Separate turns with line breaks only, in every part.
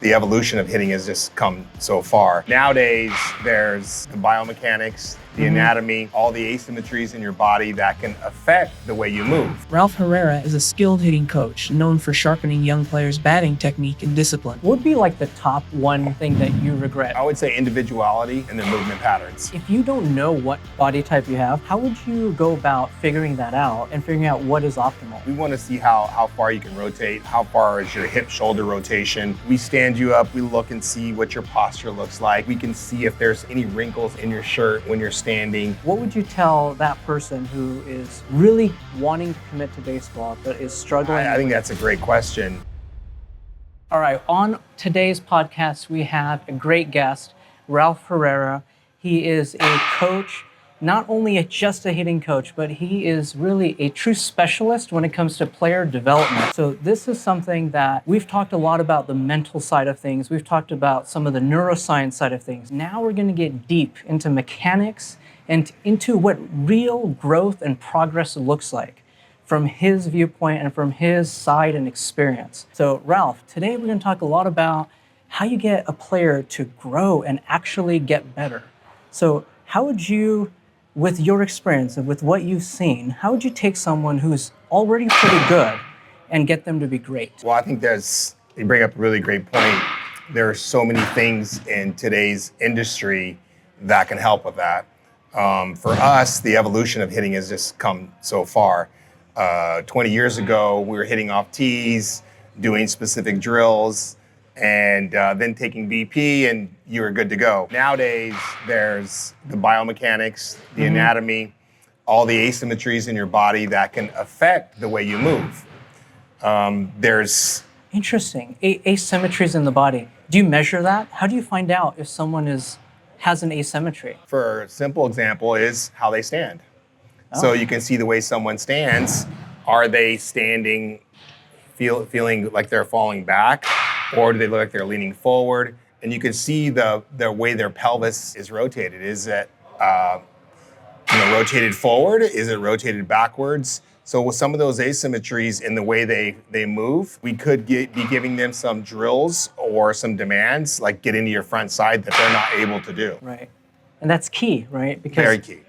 The evolution of hitting has just come so far. Nowadays, there's the biomechanics, the anatomy, all the asymmetries in your body that can affect the way you move.
Ralph Herrera is a skilled hitting coach known for sharpening young players' batting technique and discipline.
What would be like the top one thing that you regret?
I would say individuality and their movement patterns.
If you don't know what body type you have, how would you go about figuring that out and figuring out what is optimal?
We want to see how far you can rotate, how far is your hip-shoulder rotation. We stand you up, we look and see what your posture looks like. We can see if there's any wrinkles in your shirt when you're standing.
What would you tell that person who is really wanting to commit to baseball but is struggling?
I think that's a great question.
All right, on today's podcast, we have a great guest, Ralph Herrera. He is a coach, not only just a hitting coach, but he is really a true specialist when it comes to player development. So this is something that we've talked a lot about, the mental side of things. We've talked about some of the neuroscience side of things. Now we're going to get deep into mechanics and into what real growth and progress looks like from his viewpoint and from his side and experience. So Ralph, today we're going to talk a lot about how you get a player to grow and actually get better. So how would you, with your experience and with what you've seen, how would you take someone who's already pretty good and get them to be great?
Well, I think you bring up a really great point. There are so many things in today's industry that can help with that. For us, the evolution of hitting has just come so far. 20 years ago, we were hitting off tees, doing specific drills, and then taking BP, and you were good to go. Nowadays, there's the biomechanics, the anatomy, all the asymmetries in your body that can affect the way you move. There's
Interesting. Asymmetries in the body. Do you measure that? How do you find out if someone has an asymmetry?
For a simple example is how they stand. So you can see the way someone stands. Are they standing, feeling like they're falling back, or do they look like they're leaning forward? And you can see the way their pelvis is rotated. Is it rotated forward? Is it rotated backwards? So with some of those asymmetries in the way they move, we could be giving them some drills or some demands, like get into your front side, that they're not able to do.
Right. And that's key, right? Because
very key.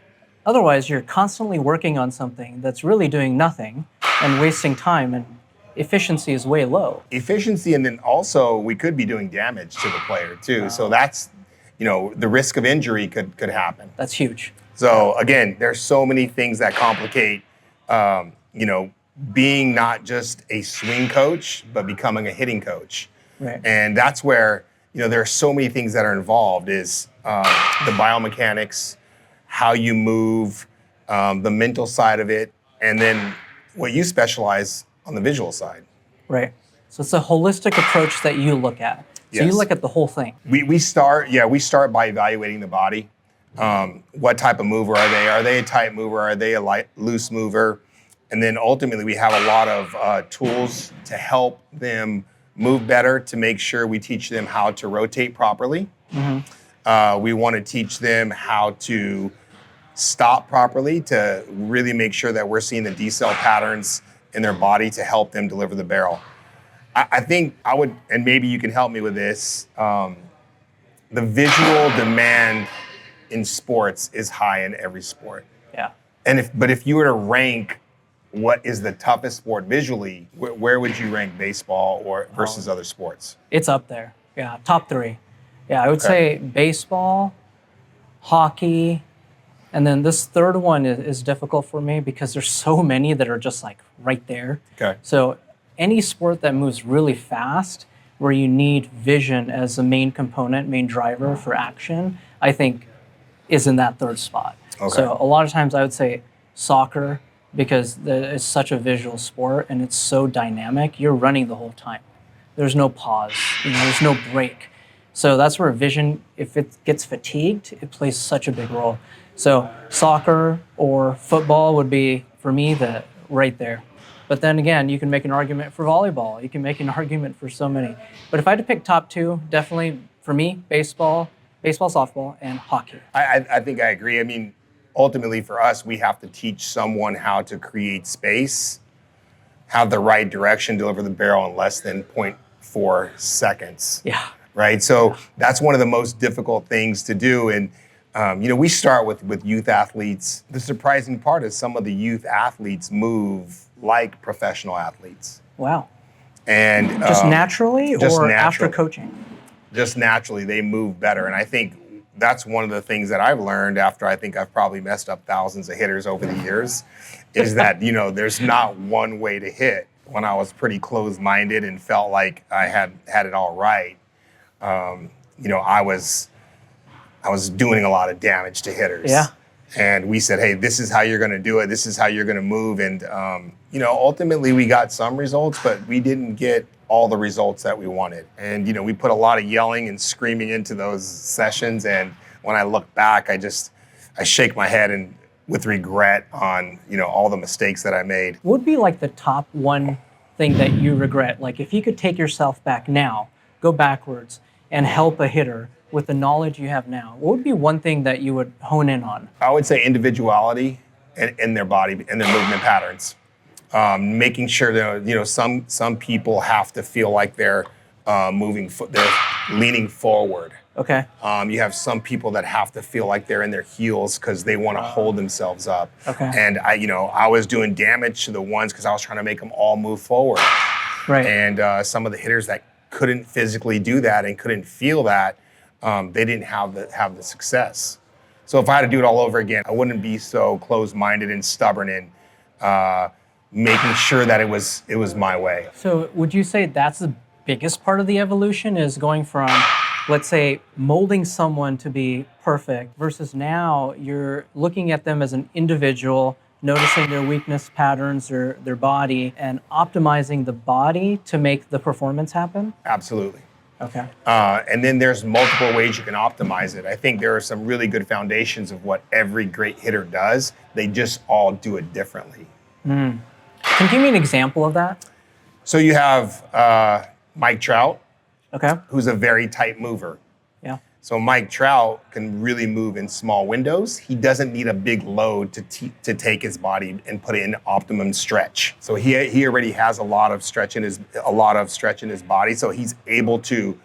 Otherwise, you're constantly working on something that's really doing nothing and wasting time, and efficiency is way low.
Efficiency, and then also we could be doing damage to the player too. Wow. So that's, the risk of injury could happen.
That's huge.
So again, there's so many things that complicate, being not just a swing coach, but becoming a hitting coach.
Right.
And that's where, there are so many things that are involved is the biomechanics, how you move, the mental side of it, and then what you specialize on the visual side.
Right. So it's a holistic approach that you look at. So you look at the whole thing.
We start by evaluating the body. What type of mover are they? Are they a tight mover? Are they a light, loose mover? And then ultimately we have a lot of tools to help them move better, to make sure we teach them how to rotate properly. We want to teach them how to stop properly, to really make sure that we're seeing the decel patterns in their body to help them deliver the barrel. I think I would, and maybe you can help me with this, the visual demand in sports is high in every sport.
Yeah.
But if you were to rank what is the toughest sport visually, where would you rank baseball versus other sports?
It's up there. Yeah, top 3. Yeah, I would say baseball, hockey, and then this third one is difficult for me because there's so many that are just like right there.
Okay.
So any sport that moves really fast, where you need vision as the main component, main driver for action, I think is in that third spot.
Okay.
So a lot of times I would say soccer, because it's such a visual sport and it's so dynamic. You're running the whole time. There's no pause. There's no break. So that's where vision, if it gets fatigued, it plays such a big role. So soccer or football would be, for me, right there. But then again, you can make an argument for volleyball. You can make an argument for so many. But if I had to pick top 2, definitely, for me, baseball, softball, and hockey.
I think I agree. I mean, ultimately for us, we have to teach someone how to create space, have the right direction, deliver the barrel in less than for seconds.
Yeah.
Right. So that's one of the most difficult things to do. And, we start with youth athletes. The surprising part is some of the youth athletes move like professional athletes.
Wow.
And
just naturally after coaching?
Just naturally, they move better. And I think that's one of the things that I've learned after I think I've probably messed up thousands of hitters over the years is that, there's not one way to hit. When I was pretty closed-minded and felt like I had it all right, I was doing a lot of damage to hitters.
Yeah.
And we said, hey, this is how you're going to do it. This is how you're going to move. And, ultimately we got some results, but we didn't get all the results that we wanted. And, we put a lot of yelling and screaming into those sessions. And when I look back, I shake my head and with regret on, all the mistakes that I made.
What would be like the top one thing that you regret? Like if you could take yourself back now, go backwards and help a hitter with the knowledge you have now, what would be one thing that you would hone in on?
I would say individuality in their body and their movement patterns. Making sure that, some people have to feel like they're they're leaning forward.
Okay.
You have some people that have to feel like they're in their heels because they want to hold themselves up.
Okay.
And I was doing damage to the ones because I was trying to make them all move forward.
Right.
And some of the hitters that couldn't physically do that and couldn't feel that, they didn't have the success. So if I had to do it all over again, I wouldn't be so closed-minded and stubborn in making sure that it was my way.
So would you say that's the biggest part of the evolution is going from, let's say, molding someone to be perfect versus now you're looking at them as an individual, noticing their weakness patterns or their body and optimizing the body to make the performance happen?
Absolutely.
Okay.
And then there's multiple ways you can optimize it. I think there are some really good foundations of what every great hitter does. They just all do it differently.
Can you give me an example of that?
So you have Mike Trout,
Okay.
who's a very tight mover.
Yeah.
So Mike Trout can really move in small windows. He doesn't need a big load to take his body and put it in optimum stretch. So he already has a lot of stretch in his body. So he's able to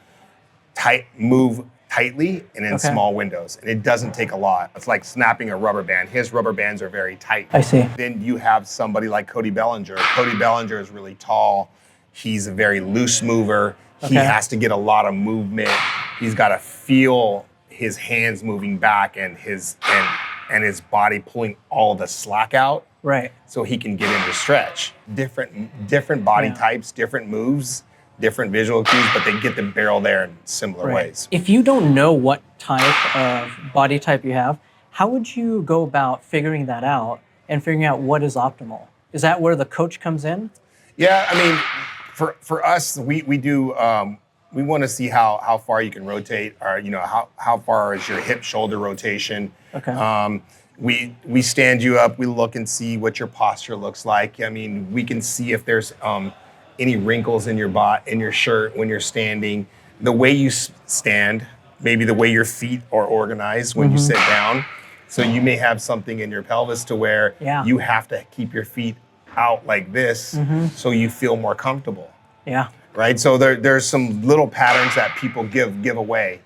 move tightly and in small windows. And it doesn't take a lot. It's like snapping a rubber band. His rubber bands are very tight.
I see.
Then you have somebody like Cody Bellinger. Cody Bellinger is really tall. He's a very loose mover. He has to get a lot of movement. He's got to feel his hands moving back and his body pulling all the slack out.
Right.
So he can get into stretch. Different body types, different moves, different visual cues, but they get the barrel there in similar ways.
If you don't know what type of body type you have, how would you go about figuring that out and figuring out what is optimal? Is that where the coach comes in?
Yeah, I mean, for us, we do. We want to see how far you can rotate, or how far is your hip shoulder rotation.
Okay.
We stand you up. We look and see what your posture looks like. I mean, we can see if there's any wrinkles in your shirt when you're standing. The way you stand, maybe the way your feet are organized when you sit down. So you may have something in your pelvis to where you have to keep your feet out like this so you feel more comfortable.
Yeah.
Right? So there's some little patterns that people give away.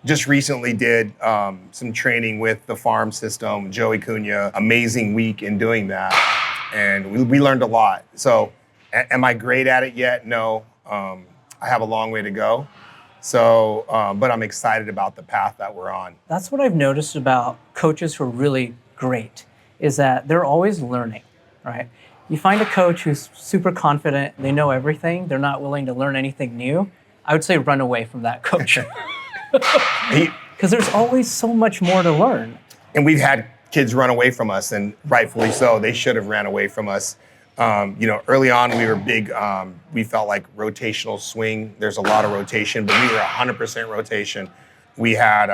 Just recently did some training with the farm system, Joey Cunha. Amazing week in doing that. And we learned a lot. So am I great at it yet? No. I have a long way to go. So, but I'm excited about the path that we're on.
That's what I've noticed about coaches who are really great, is that they're always learning, right? You find a coach who's super confident, they know everything, they're not willing to learn anything new, I would say run away from that coach. Because there's always so much more to learn.
And we've had kids run away from us, and rightfully so. They should have ran away from us. Early on we were big, we felt like rotational swing. There's a lot of rotation, but we were 100% rotation. We had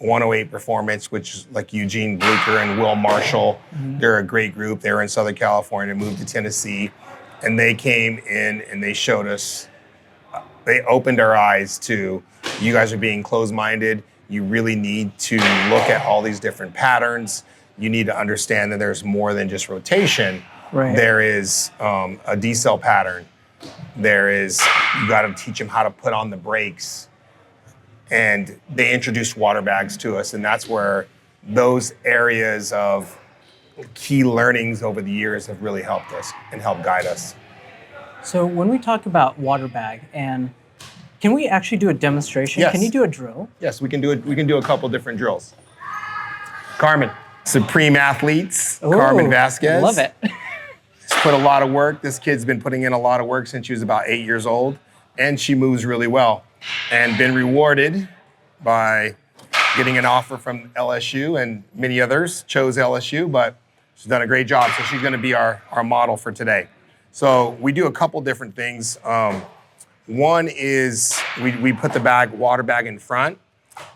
108 Performance, which is like Eugene Blucher and Will Marshall. They're a great group. They were in Southern California, moved to Tennessee, and they came in and they showed us, they opened our eyes to, you guys are being closed-minded. You really need to look at all these different patterns. You need to understand that there's more than just rotation.
Right.
There is a decel pattern. There is, you got to teach them how to put on the brakes. And they introduced water bags to us, and that's where those areas of key learnings over the years have really helped us and helped guide us.
So when we talk about water bag, and can we actually do a demonstration?
Yes.
Can you do a drill?
Yes, we can do it. We can do a couple different drills. Carmen, Supreme Athletes, Carmen Vasquez.
Love it.
She's put a lot of work. This kid's been putting in a lot of work since she was about 8 years old, and she moves really well and been rewarded by getting an offer from LSU, and many others chose LSU, but she's done a great job. So she's going to be our model for today. So we do a couple different things. One is we put the water bag in front,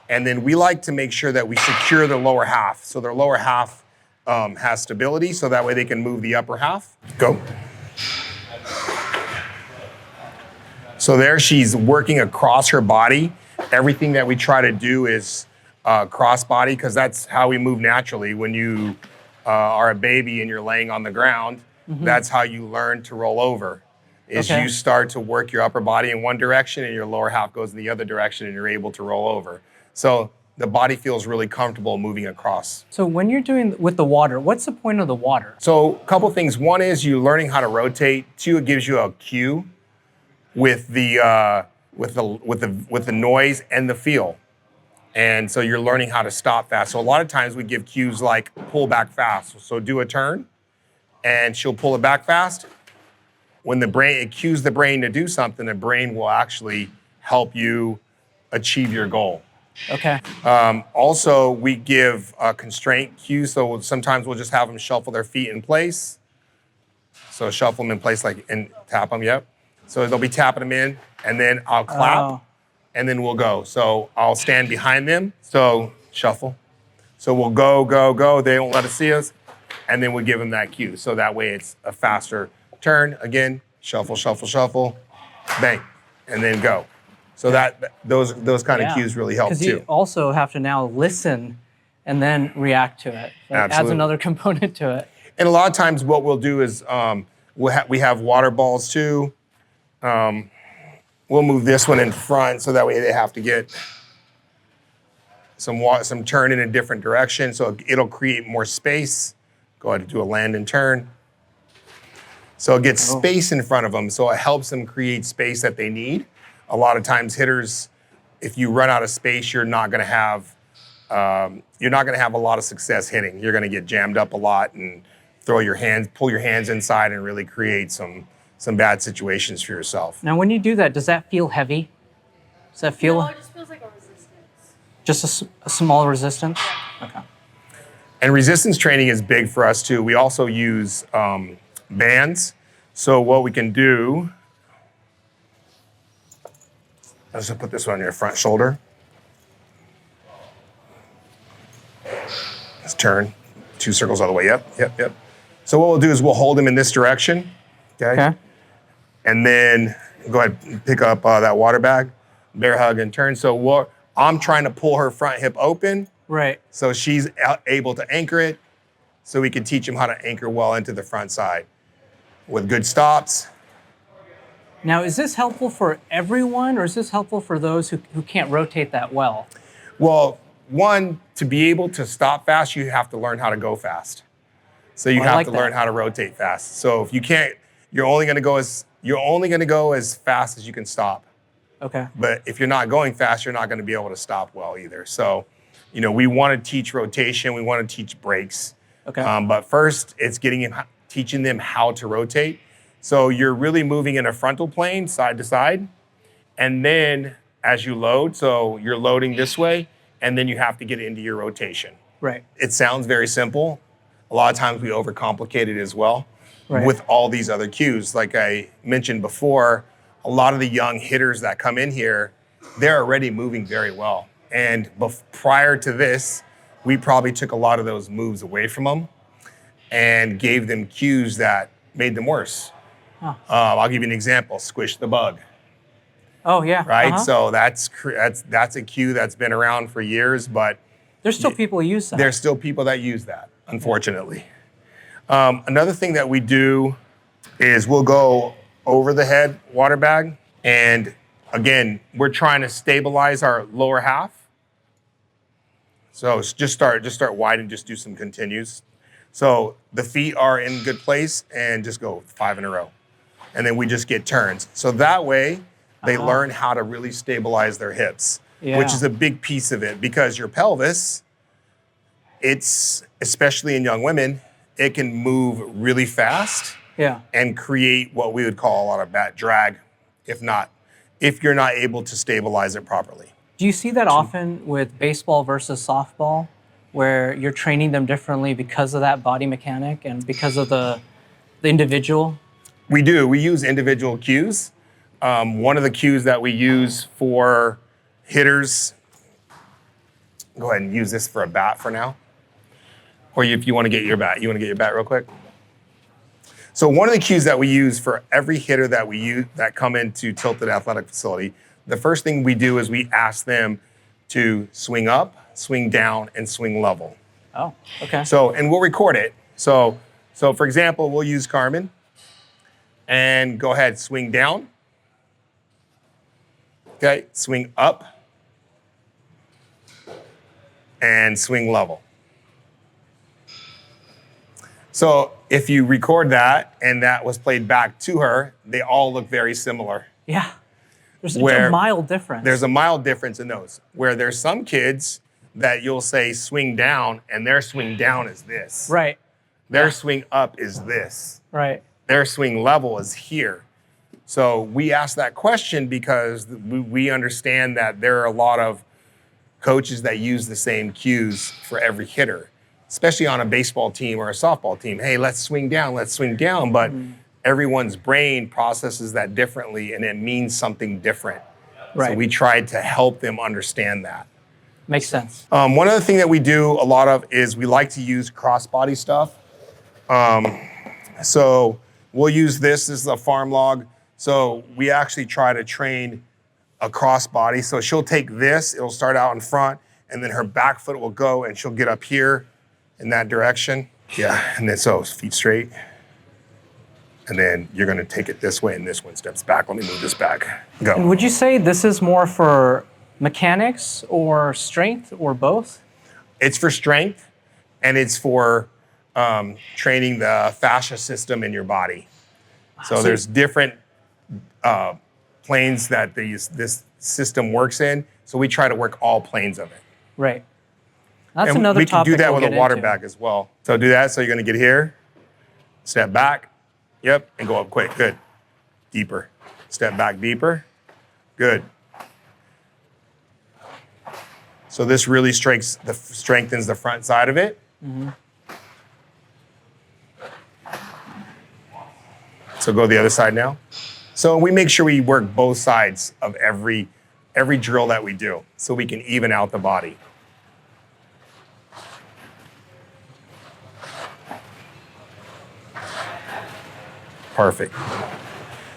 and then we like to make sure that we secure the lower half. So their lower half has stability, so that way they can move the upper half. Go. So there she's working across her body. Everything that we try to do is cross body, because that's how we move naturally. When you are a baby and you're laying on the ground, that's how you learn to roll over. You start to work your upper body in one direction and your lower half goes in the other direction and you're able to roll over. So the body feels really comfortable moving across.
So when you're doing with the water, what's the point of the water?
So a couple things. One is you learning how to rotate. Two, it gives you a cue with the noise and the feel. And so you're learning how to stop fast. So a lot of times we give cues like pull back fast. So do a turn and she'll pull it back fast. When it cues the brain to do something, the brain will actually help you achieve your goal.
Okay.
Also, we give constraint cues. So sometimes we'll just have them shuffle their feet in place. So shuffle them in place and tap them, yep. So they'll be tapping them in, and then I'll clap, and then we'll go. So I'll stand behind them, so shuffle. So we'll go, go, go. They don't let us see us, and then we'll give them that cue. So that way it's a faster turn. Again, shuffle, shuffle, shuffle, bang, and then go. So those kind of cues really help too.
Because you also have to now listen and then react to it. So it adds another component to it.
And a lot of times what we'll do is we have water balls too. We'll move this one in front so that way they have to get some turn in a different direction. So it'll create more space. Go ahead and do a land and turn. So it gets space in front of them. So it helps them create space that they need. A lot of times hitters, if you run out of space, you're not going to have a lot of success hitting. You're going to get jammed up a lot and pull your hands inside and really create some bad situations for yourself.
Now, when you do that, does that feel heavy? Does that feel?
No, it just feels like a resistance.
Just a small resistance?
Yeah.
Okay.
And resistance training is big for us too. We also use bands. So what we can do, let's just put this one on your front shoulder. Let's turn 2 circles all the way up. Yep. So what we'll do is we'll hold them in this direction. Okay. And then go ahead and pick up that water bag, bear hug and turn. So I'm trying to pull her front hip open.
Right.
So she's able to anchor it. So we can teach them how to anchor well into the front side with good stops.
Now, is this helpful for everyone, or is this helpful for those who can't rotate that well?
Well, one, to be able to stop fast, you have to learn how to go fast. So you have to learn how to rotate fast. So if you can't, you're only going to go as fast as you can stop.
Okay.
But if you're not going fast, you're not going to be able to stop well either. So, we want to teach rotation. We want to teach brakes.
Okay.
But first, it's teaching them how to rotate. So you're really moving in a frontal plane, side to side. And then as you load, so you're loading this way, and then you have to get into your rotation.
Right.
It sounds very simple. A lot of times we overcomplicate it as well with all these other cues. Like I mentioned before, a lot of the young hitters that come in here, they're already moving very well. And prior to this, we probably took a lot of those moves away from them and gave them cues that made them worse. Huh. I'll give you an example, squish the bug.
Oh, yeah.
Right? So that's a cue that's been around for years, but
there's still people who use that.
There's still people that use that, unfortunately. Another thing that we do is we'll go over the head water bag. And again, we're trying to stabilize our lower half. So just start wide and just do some continues. So the feet are in good place and just go 5 in a row. And then we just get turns. So that way they learn how to really stabilize their hips, which is a big piece of it because your pelvis, it's, especially in young women, it can move really fast and create what we would call a lot of back drag, if you're not able to stabilize it properly.
Do you see that often with baseball versus softball, where you're training them differently because of that body mechanic and because of the individual?
We do. We use individual cues. One of the cues that we use for hitters, go ahead and use this for a bat for now. Or if you want to get your bat. You want to get your bat real quick? So one of the cues that we use for every hitter that we use that come into Tilted Athletic Facility, the first thing we do is we ask them to swing up, swing down, and swing level.
Oh, okay.
So, and we'll record it. So for example, we'll use Carmen and go ahead, swing down. Okay, swing up and swing level. So if you record that and that was played back to her, they all look very similar.
Yeah, there's a mild difference.
There's a mild difference in those, where there's some kids that you'll say swing down and their swing down is this.
Right.
Their swing up is this.
Right.
Their swing level is here. So we ask that question because we understand that there are a lot of coaches that use the same cues for every hitter, especially on a baseball team or a softball team. Hey, let's swing down. But everyone's brain processes that differently and it means something different.
Right. So
we tried to help them understand that.
Makes sense.
One other thing that we do a lot of is we like to use crossbody stuff. So we'll use this as a farm log. So we actually try to train a crossbody. So she'll take this, it'll start out in front, and then her back foot will go and she'll get up here in that direction. Yeah, and then so feet straight. And then you're gonna take it this way and this one steps back. Let me move this back. Go.
And would you say this is more for mechanics or strength or both?
It's for strength and it's for training the fascia system in your body. So there's different planes that this system works in. So we try to work all planes of it.
Right. That's
and
another
we can
topic
do that
we'll
with a
get
water
into.
bag as well. So do that. So you're gonna get here, step back, yep, and go up quick. Good. Deeper. Step back deeper. Good. So this really strengthens the front side of it.
Mm-hmm.
So go the other side now. So we make sure we work both sides of every drill that we do so we can even out the body. Perfect.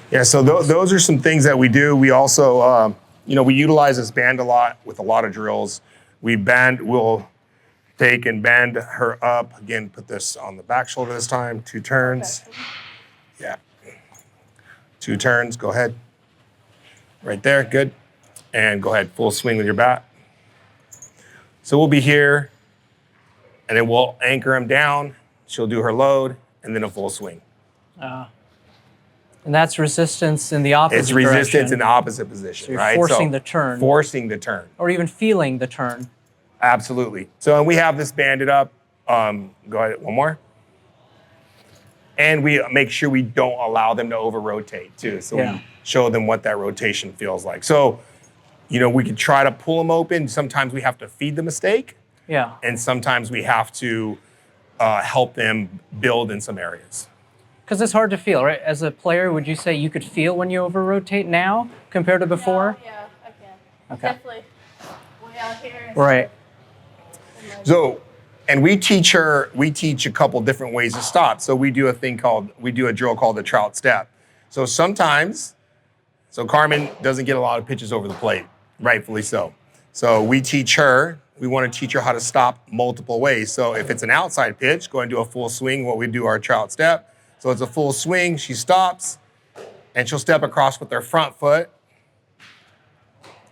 Yeah, so those are some things that we do. We also, we utilize this band a lot with a lot of drills. We'll take and band her up. Again, put this on the back shoulder this time, 2 turns. Yeah. 2 turns, go ahead. Right there, good. And go ahead, full swing with your bat. So we'll be here, and then we'll anchor him down. She'll do her load, and then a full swing.
And that's resistance in the opposite
It's resistance
direction.
in the opposite position,
So you're
right?
forcing the turn.
Forcing the turn.
Or even feeling the turn.
Absolutely. So we have this banded up. Go ahead, one more. And we make sure we don't allow them to over-rotate too. So we show them what that rotation feels like. So, we can try to pull them open. Sometimes we have to feed the mistake.
Yeah.
And sometimes we have to help them build in some areas.
Because it's hard to feel, right? As a player, would you say you could feel when you over-rotate now compared to before?
Yeah, I can.
Okay.
Definitely. Way out here.
Right.
So, and we teach a couple different ways to stop. So we do a drill called the trout step. So sometimes, Carmen doesn't get a lot of pitches over the plate, rightfully so. So we want to teach her how to stop multiple ways. So if it's an outside pitch, go and do a full swing, what we do our trout step. So it's a full swing, she stops, and she'll step across with her front foot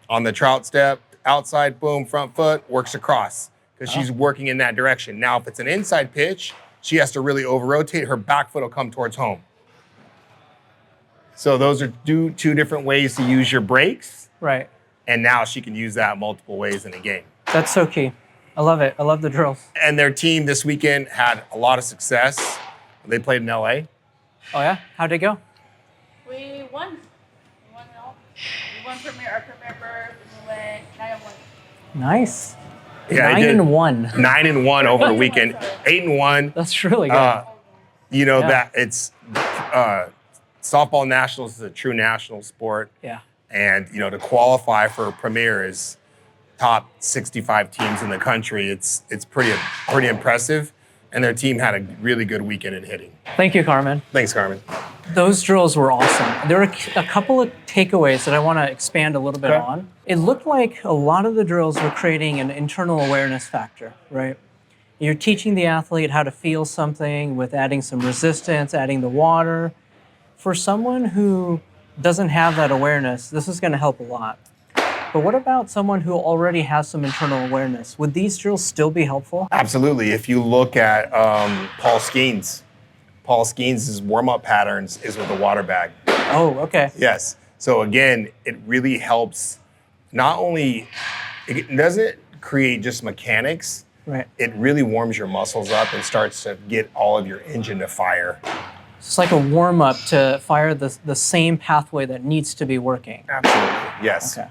on the trout step, outside, boom, front foot, works across because she's working in that direction. Now, if it's an inside pitch, she has to really over-rotate. Her back foot will come towards home. So those are two different ways to use your brakes.
Right.
And now she can use that multiple ways in a game.
That's so key. I love it. I love the drills.
And their team this weekend had a lot of success. They played in LA.
Oh, yeah? How'd it go?
We won. We won all. We won our premier bird. We went 9-1.
Nice.
Yeah,
9-1.
9-1 over the weekend. 8-1.
That's really good.
You know that it's softball nationals is a true national sport.
Yeah.
And you know, to qualify for Premier is top 65 teams in the country. It's pretty impressive. And their team had a really good weekend in hitting.
Thank you, Carmen.
Thanks, Carmen.
Those drills were awesome. There were a couple of takeaways that I want to expand a little bit on. It looked like a lot of the drills were creating an internal awareness factor, right? You're teaching the athlete how to feel something with adding some resistance, adding the water. For someone who doesn't have that awareness, this is going to help a lot. But what about someone who already has some internal awareness? Would these drills still be helpful?
Absolutely. If you look at Paul Skeens' warm-up patterns is with a water bag.
Oh, okay.
Yes. So again, it really helps. Not only it doesn't create just mechanics,
Right.
it really warms your muscles up and starts to get all of your engine to fire.
It's like a warm-up to fire the same pathway that needs to be working.
Absolutely. Yes.
Okay.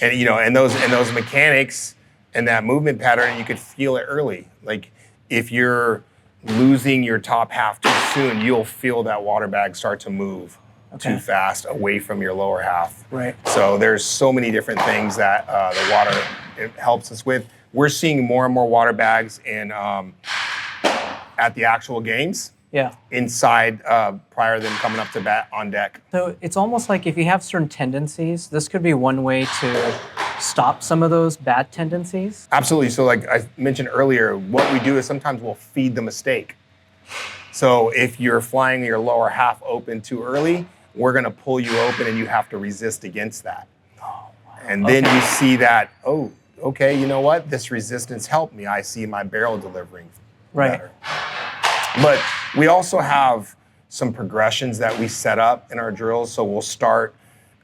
And you know, and those mechanics and that movement pattern, you could feel it early. Like if you're losing your top half too soon, you'll feel that water bag start to move too fast away from your lower half.
Right.
So there's so many different things that the water it helps us with. We're seeing more and more water bags in at the actual games.
Yeah.
Inside prior to them coming up to bat on deck.
So it's almost like if you have certain tendencies, this could be one way to stop some of those bad tendencies.
Absolutely. So like I mentioned earlier, what we do is sometimes we'll feed the mistake. So if you're flying your lower half open too early, we're going to pull you open and you have to resist against that. And then you see that, oh, okay, you know what? This resistance helped me. I see my barrel delivering better. But we also have some progressions that we set up in our drills. So we'll start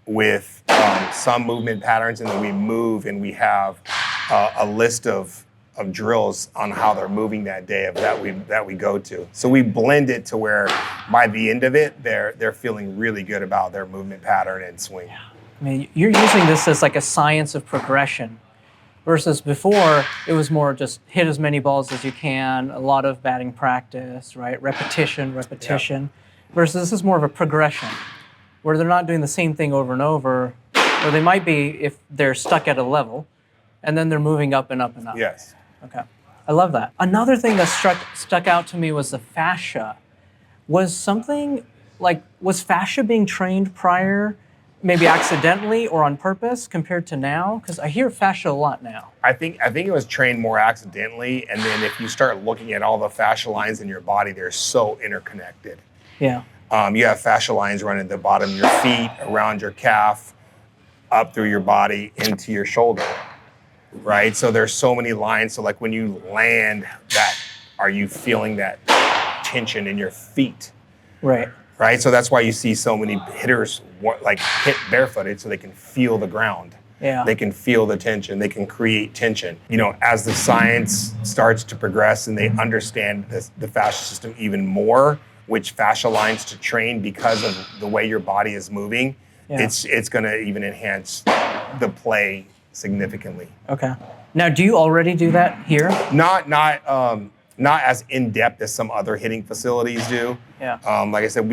with some movement patterns and then we move and we have a list of drills on how they're moving that day that we go to. So we blend it to where by the end of it, they're feeling really good about their movement pattern and swing.
Yeah. I mean, you're using this as like a science of progression. Versus before, it was more just hit as many balls as you can, a lot of batting practice, right? Repetition.
Yeah.
Versus this is more of a progression, where they're not doing the same thing over and over, or they might be if they're stuck at a level, and then they're moving up and up and up.
Yes.
Okay. I love that. Another thing that stuck out to me was the fascia. Was fascia being trained prior, maybe accidentally or on purpose compared to now? Because I hear fascia a lot now.
I think it was trained more accidentally, and then if you start looking at all the fascia lines in your body, they're so interconnected.
Yeah.
You have fascia lines running at the bottom of your feet, around your calf, up through your body, into your shoulder, right? So there's so many lines. So like when you land, are you feeling that tension in your feet?
Right.
Right, so that's why you see so many hitters like hit barefooted so they can feel the ground.
Yeah.
They can feel the tension. They can create tension. You know, as the science starts to progress and they understand the fascia system even more, which fascia lines to train because of the way your body is moving, it's going to even enhance the play significantly.
Okay. Now, do you already do that here?
Not as in-depth as some other hitting facilities do.
Yeah.
Like I said,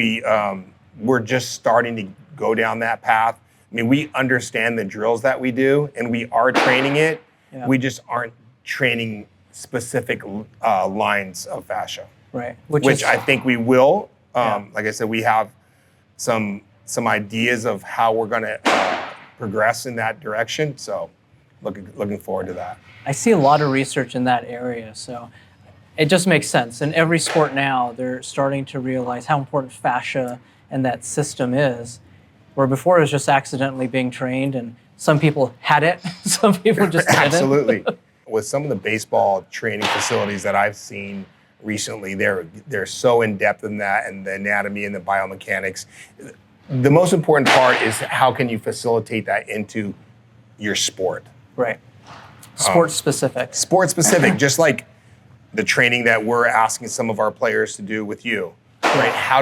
we're just starting to go down that path. I mean, we understand the drills that we do, and we are training it. Yeah. We just aren't training specific lines of fascia.
Right.
Which I think we will. Like I said, we have some ideas of how we're going to progress in that direction. So, looking forward to that.
I see a lot of research in that area, so. It just makes sense. In every sport now, they're starting to realize how important fascia and that system is, where before it was just accidentally being trained, and some people had it, some people just didn't.
Absolutely. With some of the baseball training facilities that I've seen recently, they're so in depth in that, and the anatomy and the biomechanics. The most important part is how can you facilitate that into your sport.
Right. Sport specific.
Sport specific, just like the training that we're asking some of our players to do with you. Right? How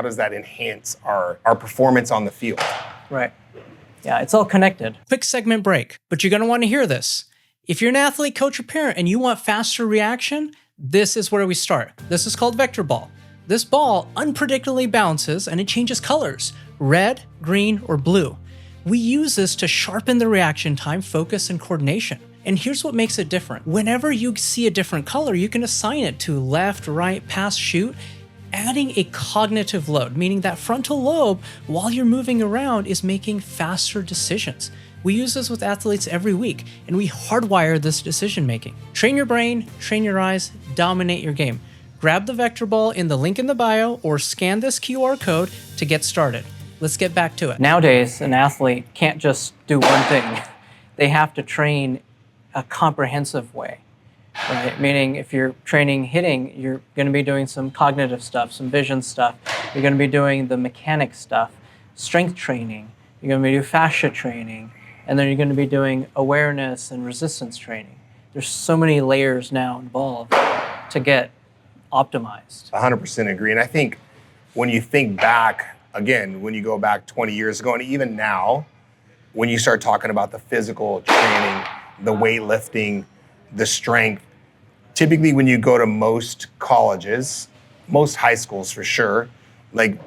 does that enhance our performance on the field?
Right. Yeah, it's all connected.
Quick segment break, but you're going to want to hear this. If you're an athlete, coach, or parent, and you want faster reaction, this is where we start. This is called vector ball. This ball unpredictably bounces and it changes colors, red, green, or blue. We use this to sharpen the reaction time, focus, and coordination. And here's what makes it different. Whenever you see a different color, you can assign it to left, right, pass, shoot, adding a cognitive load, meaning that frontal lobe, while you're moving around, is making faster decisions. We use this with athletes every week, and we hardwire this decision making. Train your brain, train your eyes, dominate your game. Grab the vector ball in the link in the bio or scan this QR code to get started. Let's get back to it.
Nowadays, an athlete can't just do one thing. They have to train a comprehensive way, right? Meaning if you're training hitting, you're going to be doing some cognitive stuff, some vision stuff. You're going to be doing the mechanics stuff, strength training. You're going to be doing fascia training. And then you're going to be doing awareness and resistance training. There's so many layers now involved to get optimized.
100% agree. And I think when you think back, again, when you go back 20 years ago, and even now, when you start talking about the physical training, the weightlifting, the strength, typically when you go to most colleges, most high schools for sure, like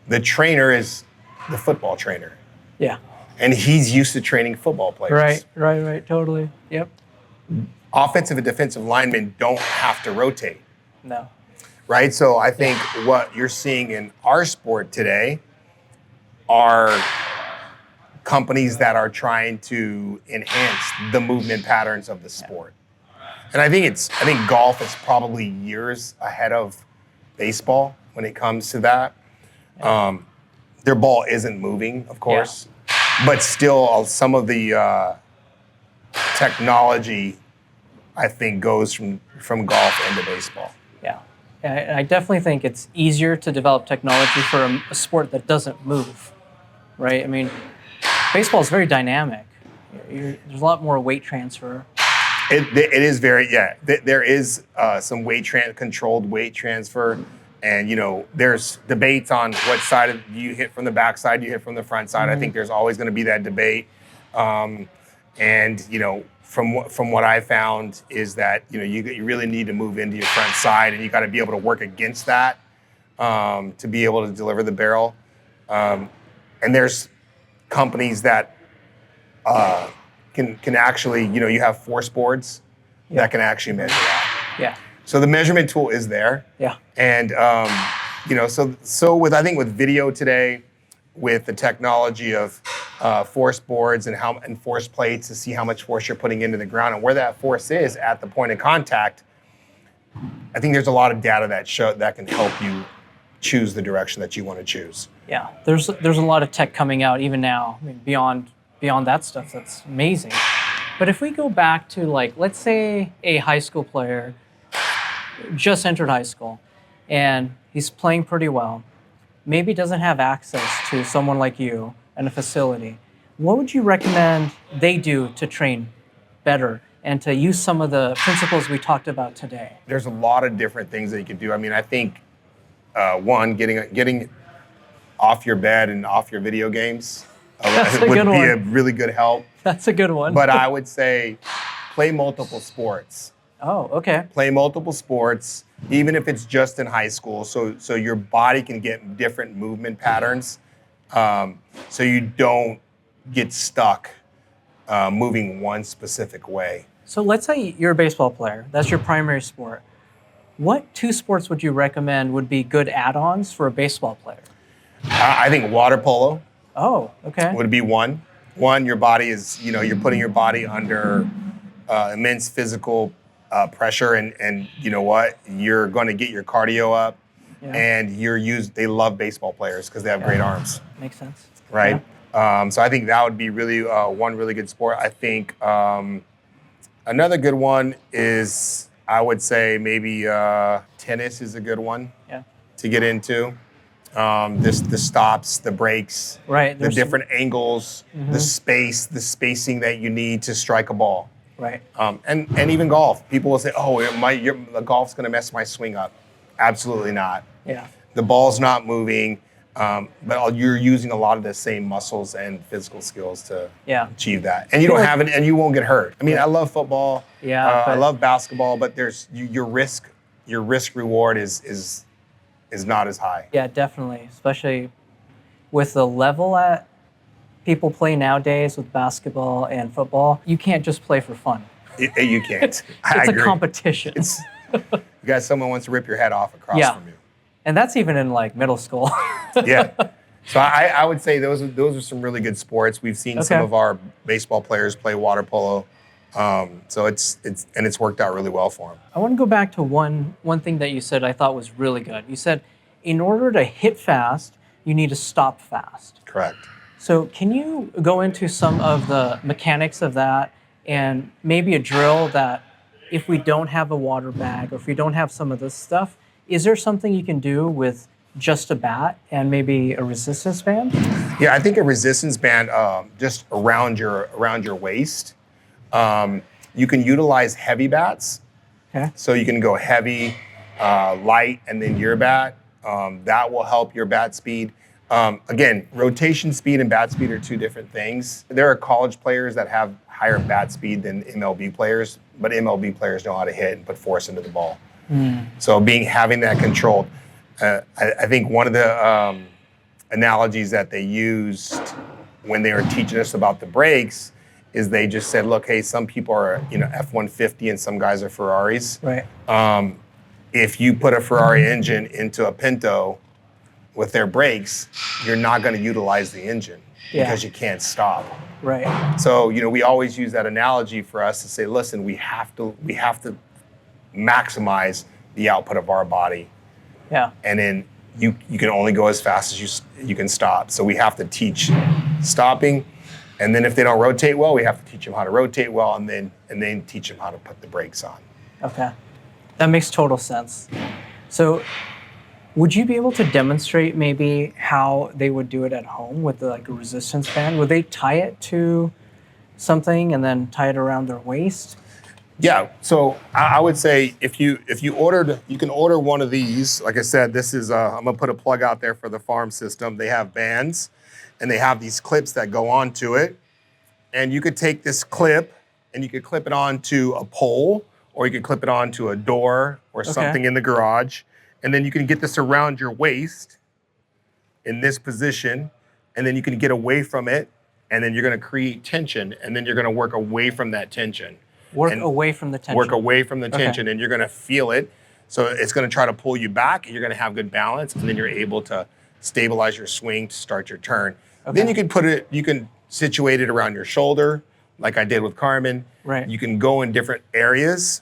the trainer is the football trainer.
Yeah.
And he's used to training football players.
Right, totally. Yep.
Offensive and defensive linemen don't have to rotate.
No.
Right? So I think what you're seeing in our sport today are companies that are trying to enhance the movement patterns of the sport. And I think golf is probably years ahead of baseball when it comes to that. Their ball isn't moving, of course, but still some of the technology, I think, goes from golf into baseball.
Yeah. I definitely think it's easier to develop technology for a sport that doesn't move, right? I mean, baseball is very dynamic. There's a lot more weight transfer.
It is very, there is some controlled weight transfer. And, there's debates on what side you hit from the backside, you hit from the front side. Mm-hmm. I think there's always going to be that debate. From what I found is that, you really need to move into your front side, and you got to be able to work against that to be able to deliver the barrel. And there's companies that can actually, you have force boards that can actually measure that.
Yeah.
So the measurement tool is there.
Yeah.
And, so with video today, with the technology of force boards and force plates to see how much force you're putting into the ground and where that force is at the point of contact, I think there's a lot of data that can help you choose the direction that you want to choose.
Yeah, there's a lot of tech coming out even now. I mean, beyond that stuff, that's amazing. But if we go back to let's say a high school player just entered high school and he's playing pretty well, maybe doesn't have access to someone like you and a facility, what would you recommend they do to train better and to use some of the principles we talked about today?
There's a lot of different things that you can do. I mean, I think one, getting off your bed and off your video games would be a really good help.
That's a good one.
But I would say play multiple sports.
Oh, okay.
Play multiple sports, even if it's just in high school, so your body can get different movement patterns, so you don't get stuck moving one specific way.
So let's say you're a baseball player. That's your primary sport. What 2 sports would you recommend would be good add-ons for a baseball player?
I think water polo.
Oh, okay.
Would be one. One, your body is, you're putting your body under immense physical pressure, and you know what? You're going to get your cardio up. and they love baseball players because they have great arms,
Makes sense.
right?
Yeah.
So I think that would be really one really good sport. I think another good one is, I would say maybe tennis is a good one to get into. The stops, the breaks, the different angles, the spacing that you need to strike a ball.
Right.
And even golf. People will say, oh, the golf's going to mess my swing up. Absolutely not.
Yeah.
The ball's not moving, but you're using a lot of the same muscles and physical skills to achieve that. And you don't have it, and you won't get hurt. I mean, I love football.
Yeah.
I love basketball, but your risk reward is not as high.
Yeah, definitely. Especially with the level that people play nowadays with basketball and football, you can't just play for fun.
You can't.
It's a competition.
You got someone wants to rip your head off across from you.
And that's even in like middle school.
Yeah. So I would say those are some really good sports. We've seen some of our baseball players play water polo. So it's worked out really well for them.
I want to go back to one thing that you said I thought was really good. You said in order to hit fast, you need to stop fast.
Correct.
So can you go into some of the mechanics of that and maybe a drill that if we don't have a water bag or if we don't have some of this stuff, is there something you can do with just a bat and maybe a resistance band?
Yeah, I think a resistance band just around your waist. You can utilize heavy bats.
Okay.
So you can go heavy, light, and then your bat. That will help your bat speed. Again, rotation speed and bat speed are two different things. There are college players that have higher bat speed than MLB players, but MLB players know how to hit and put force into the ball. So having that controlled, I think one of the analogies that they used when they were teaching us about the brakes is they just said, look, hey, some people are F-150 and some guys are Ferraris.
Right.
If you put a Ferrari engine into a Pinto with their brakes, you're not going to utilize the engine because you can't stop.
Right.
So we always use that analogy for us to say, listen, we have to maximize the output of our body.
Yeah.
And then you can only go as fast as you can stop. So we have to teach stopping, and then if they don't rotate well, we have to teach them how to rotate well, and then teach them how to put the brakes on.
Okay. That makes total sense. So would you be able to demonstrate maybe how they would do it at home with a resistance band? Would they tie it to something and then tie it around their waist?
Yeah, so I would say if you can order one of these. Like I said, this is I'm gonna put a plug out there for the farm system. They have bands, and they have these clips that go onto it, and you could take this clip and you could clip it onto a pole, or you could clip it onto a door or something in the garage, and then you can get this around your waist in this position, and then you can get away from it, and then you're gonna create tension, and then you're gonna work away from that tension.
Work away from the tension.
Work away from the tension, and you're going to feel it. So it's going to try to pull you back, and you're going to have good balance, and then you're able to stabilize your swing to start your turn. Then you can situate it around your shoulder, like I did with Carmen.
Right.
You can go in different areas,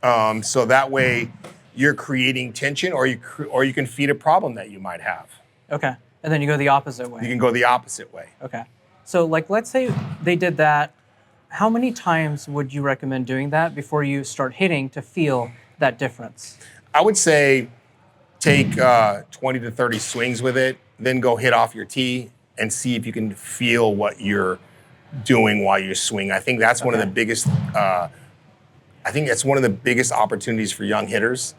so that way you're creating tension, or you can feed a problem that you might have.
Okay, and then you go the opposite way.
You can go the opposite way.
Okay, so let's say they did that. How many times would you recommend doing that before you start hitting to feel that difference?
I would say take 20 to 30 swings with it, then go hit off your tee and see if you can feel what you're doing while you swing. I think that's one of the biggest. I think that's one of the biggest opportunities for young hitters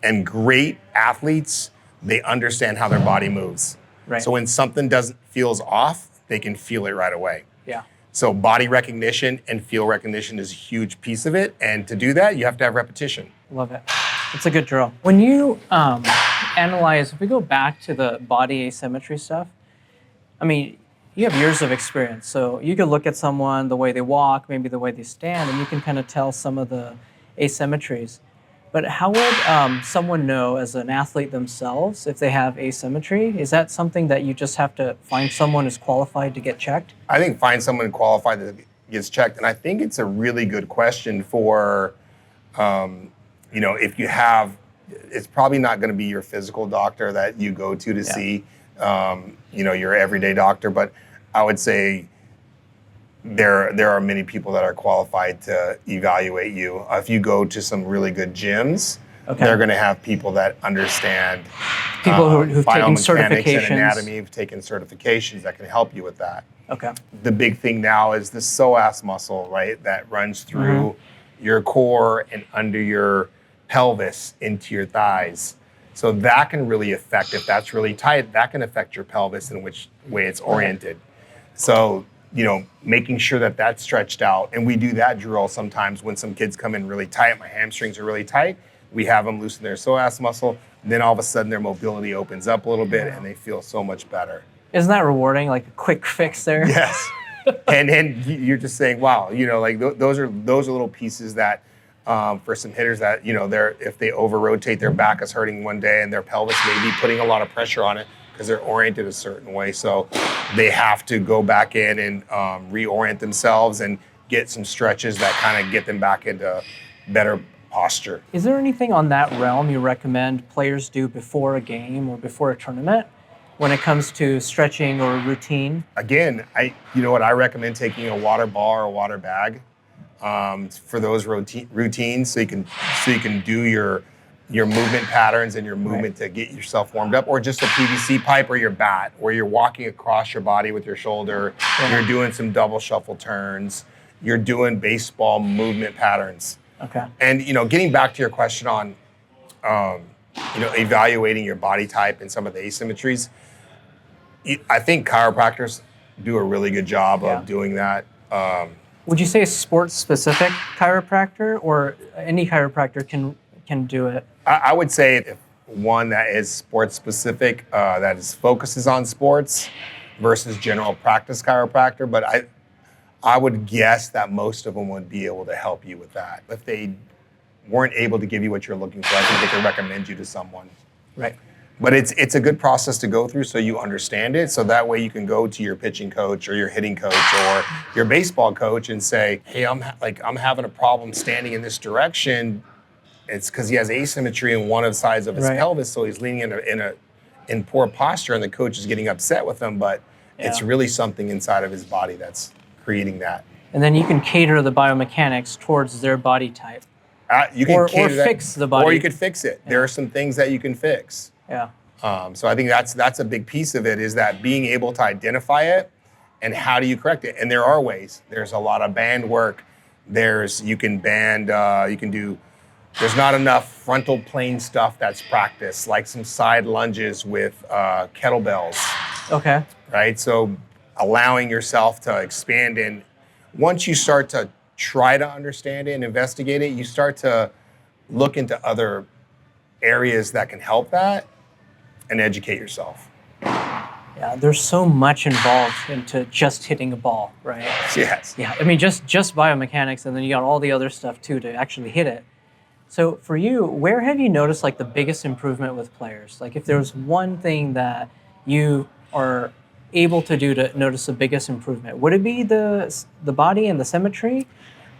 and great athletes. They understand how their body moves.
Right.
So when something feels off, they can feel it right away.
Yeah.
So body recognition and feel recognition is a huge piece of it. And to do that, you have to have repetition.
Love it. It's a good drill. When you analyze, if we go back to the body asymmetry stuff, I mean, you have years of experience. So you could look at someone, the way they walk, maybe the way they stand, and you can kind of tell some of the asymmetries. But how would someone know as an athlete themselves if they have asymmetry? Is that something that you just have to find someone who's qualified to get checked?
I think find someone qualified that gets checked. And I think it's a really good question for, if you have it's probably not going to be your physical doctor that you go to see, your everyday doctor. But I would say there are many people that are qualified to evaluate you. If you go to some really good gyms, they're going to have people that understand
people who've taken
biomechanics
certifications.
and anatomy, who've taken certifications that can help you with that.
Okay.
The big thing now is the psoas muscle, right? That runs through your core and under your pelvis into your thighs. So that can really affect, if that's really tight, that can affect your pelvis and which way it's oriented. So, making sure that that's stretched out. And we do that drill sometimes when some kids come in really tight, my hamstrings are really tight. We have them loosen their psoas muscle. Then all of a sudden their mobility opens up a little bit and they feel so much better.
Isn't that rewarding? Like a quick fix there?
Yes. And then you're just saying, wow, those are little pieces that for some hitters that, if they over rotate, their back is hurting one day and their pelvis may be putting a lot of pressure on it because they're oriented a certain way. So they have to go back in and reorient themselves and get some stretches that kind of get them back into better posture.
Is there anything on that realm you recommend players do before a game or before a tournament when it comes to stretching or routine?
Again, I recommend taking a water ball or a water bag for those routines, so you can do your movement patterns and your movement to get yourself warmed up, or just a PVC pipe or your bat, where you're walking across your body with your shoulder. You're doing some double shuffle turns. You're doing baseball movement patterns.
Okay.
And getting back to your question on evaluating your body type and some of the asymmetries, I think chiropractors do a really good job of doing that.
Would you say sports-specific chiropractor, or any chiropractor can do it?
I would say if one that is sports-specific, that focuses on sports versus general practice chiropractor, but I would guess that most of them would be able to help you with that. If they weren't able to give you what you're looking for, I think they could recommend you to someone.
Right.
But it's a good process to go through so you understand it. So that way you can go to your pitching coach or your hitting coach or your baseball coach and say, hey, I'm having a problem standing in this direction. It's because he has asymmetry in one of the sides of his pelvis, so he's leaning in poor posture, and the coach is getting upset with him. But it's really something inside of his body that's creating that.
And then you can cater the biomechanics towards their body type.
You can
or fix the body.
Or you could fix it. Yeah. There are some things that you can fix.
Yeah.
So I think that's a big piece of it, is that being able to identify it and how do you correct it. And there are ways. There's a lot of band work. You can band, there's not enough frontal plane stuff that's practiced, like some side lunges with kettlebells.
Okay.
Right? So allowing yourself to expand in. Once you start to try to understand it and investigate it, you start to look into other areas that can help that and educate yourself.
Yeah, there's so much involved into just hitting a ball, right?
Yes.
Yeah, I mean, just biomechanics, and then you got all the other stuff too to actually hit it. So for you, where have you noticed like the biggest improvement with players? Like if there was one thing that you are able to do to notice the biggest improvement, would it be the body and the symmetry?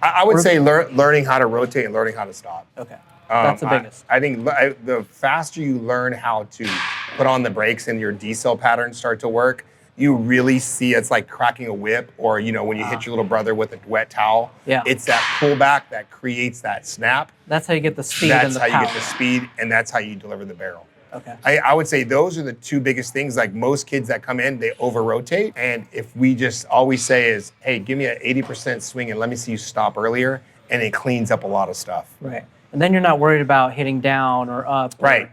I would say learning how to rotate and learning how to stop.
Okay, that's the biggest.
I think the faster you learn how to put on the brakes and your decel patterns start to work, you really see it's like cracking a whip, or when you hit your little brother with a wet towel.
Yeah.
It's that pullback that creates that snap.
That's how you get the speed and the power.
That's how you get the speed, and that's how you deliver the barrel.
Okay.
I would say those are the two biggest things. Like most kids that come in, they over-rotate. And if we just, all we say is, hey, give me an 80% swing and let me see you stop earlier, and it cleans up a lot of stuff.
Right. And then you're not worried about hitting down or up.
Right.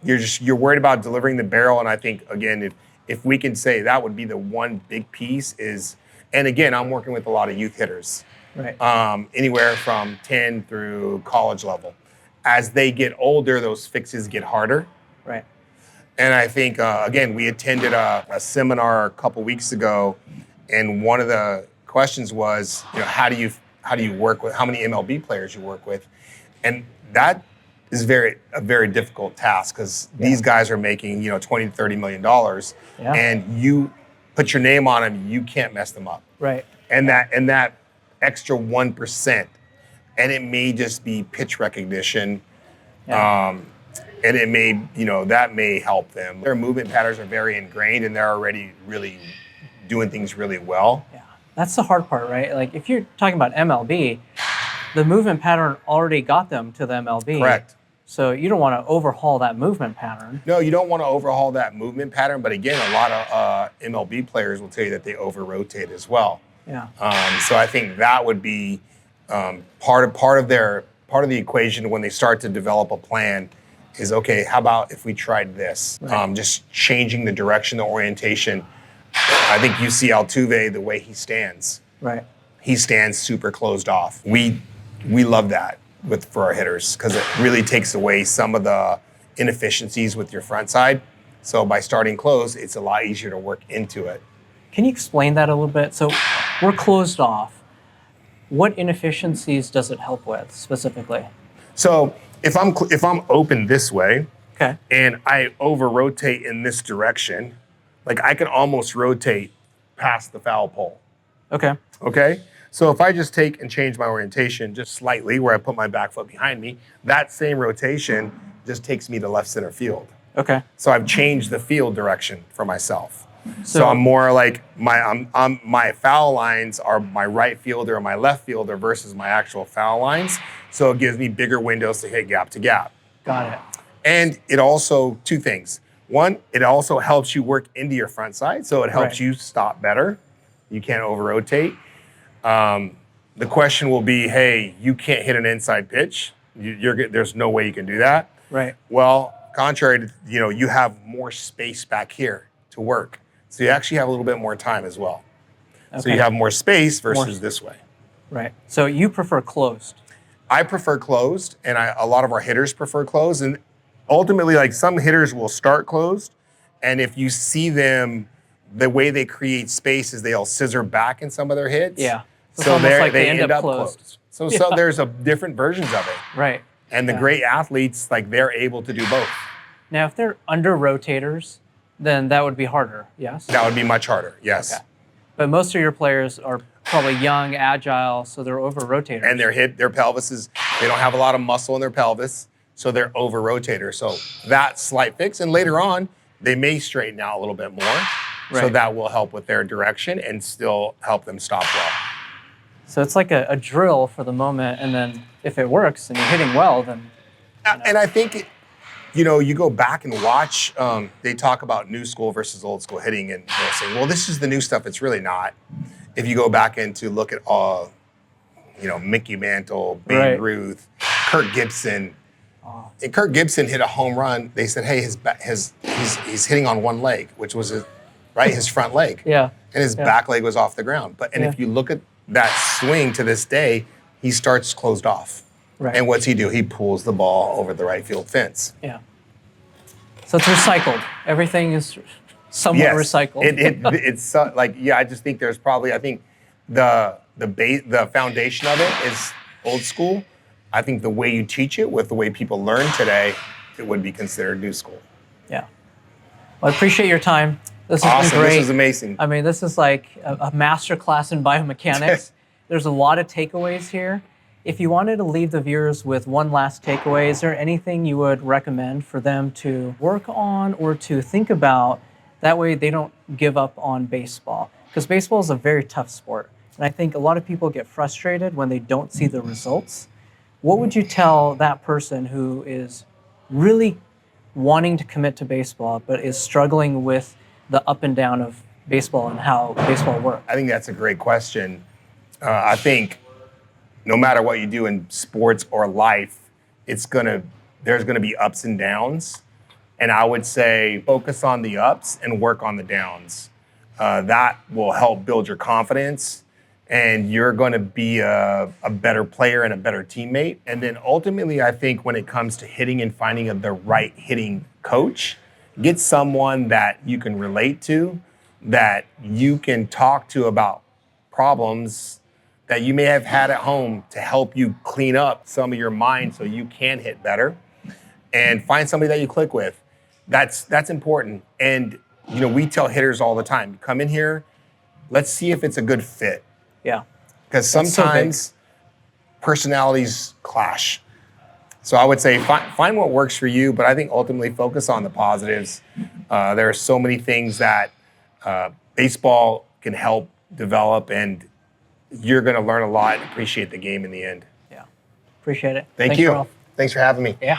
You're worried about delivering the barrel. And I think, again, if we can say that would be the one big piece is, and again, I'm working with a lot of youth hitters.
Right.
Anywhere from 10 through college level. As they get older, those fixes get harder.
Right.
And I think, again, we attended a seminar a couple weeks ago, and one of the questions was, how do you work with, how many MLB players you work with? And that is a very difficult task, because these guys are making, $20 to $30 million, and you put your name on them, you can't mess them up.
Right.
And that extra 1%, and it may just be pitch recognition. And it may, that may help them. Their movement patterns are very ingrained and they're already really doing things really well.
Yeah, that's the hard part, right? Like if you're talking about MLB, the movement pattern already got them to the MLB.
Correct.
So you don't want to overhaul that movement pattern.
No, you don't want to overhaul that movement pattern. But again, a lot of MLB players will tell you that they over-rotate as well.
Yeah.
So I think that would be part of the equation when they start to develop a plan is, okay, how about if we tried this?
Right.
Just changing the direction, the orientation. I think you see Altuve, the way he stands.
Right.
He stands super closed off. We love that for our hitters because it really takes away some of the inefficiencies with your front side. So by starting closed, it's a lot easier to work into it.
Can you explain that a little bit? So we're closed off. What inefficiencies does it help with specifically?
So if I'm open this way,
Okay.
and I over rotate in this direction, like I can almost rotate past the foul pole.
Okay.
Okay? So if I just take and change my orientation just slightly where I put my back foot behind me, that same rotation just takes me to left center field.
Okay.
So I've changed the field direction for myself. So I'm more like my foul lines are my right fielder and my left fielder versus my actual foul lines. So it gives me bigger windows to hit gap to gap.
Got it.
And it also, two things. One, it also helps you work into your front side. So it helps
Right.
you stop better. You can't over rotate. The question will be, hey, you can't hit an inside pitch. There's no way you can do that.
Right.
Well, contrary to, you have more space back here to work. So you actually have a little bit more time as well. So
Okay.
you have more space versus this way.
Right. So you prefer closed.
I prefer closed, and a lot of our hitters prefer closed. And ultimately, like some hitters will start closed, and if you see them, the way they create space is they'll scissor back in some of their hits.
Yeah.
So
almost
they
like they
end
end
up
up closed.
closed. So there's different versions of it.
Right.
And the
Yeah.
great athletes, like they're able to do both.
Now, if they're under rotators, then that would be harder. Yes.
That would be much harder, yes.
Okay. But most of your players are probably young, agile, so they're over rotators.
And their pelvis they don't have a lot of muscle in their pelvis, so they're over rotators. So that slight fix, and later on, they may straighten out a little bit more. So
Right.
that will help with their direction and still help them stop well.
So it's like a drill for the moment, and then if it works and you're hitting well, then
And I think, you go back and watch, they talk about new school versus old school hitting, and they're saying, well, this is the new stuff. It's really not. If you go back and to look at Mickey Mantle, Babe
Right.
Ruth, Kirk Gibson. And Kirk Gibson hit a home run. They said, hey, he's hitting on one leg, which was his front leg.
yeah.
And his back leg was off the ground. But if you look at that swing to this day, he starts closed off.
Right.
And what's he do? He pulls the ball over the right field fence.
Yeah. So it's recycled. Everything is somewhat recycled.
It's I just think there's probably, I think the foundation of it is old school. I think the way you teach it with the way people learn today, it would be considered new school.
Yeah. Well, I appreciate your time. This has
Awesome.
been great.
This is amazing.
I mean, this is like a master class in biomechanics. There's a lot of takeaways here. If you wanted to leave the viewers with one last takeaway, is there anything you would recommend for them to work on or to think about? That way they don't give up on baseball. Because baseball is a very tough sport. And I think a lot of people get frustrated when they don't see the results. What would you tell that person who is really wanting to commit to baseball but is struggling with the up and down of baseball and how baseball works?
I think that's a great question. I think no matter what you do in sports or life, there's gonna be ups and downs. And I would say focus on the ups and work on the downs. That will help build your confidence, and you're gonna be a better player and a better teammate. And then ultimately, I think when it comes to hitting and finding the right hitting coach, get someone that you can relate to, that you can talk to about problems that you may have had at home to help you clean up some of your mind so you can hit better, and find somebody that you click with. That's important. And we tell hitters all the time, come in here, let's see if it's a good fit.
Yeah.
Because
That's so big.
sometimes personalities clash. So I would say find what works for you, but I think ultimately focus on the positives. There are so many things that baseball can help develop, and you're going to learn a lot and appreciate the game in the end.
Yeah. Appreciate it.
Thank
Thanks,
you.
Ralph.
Thanks for having me.
Yeah.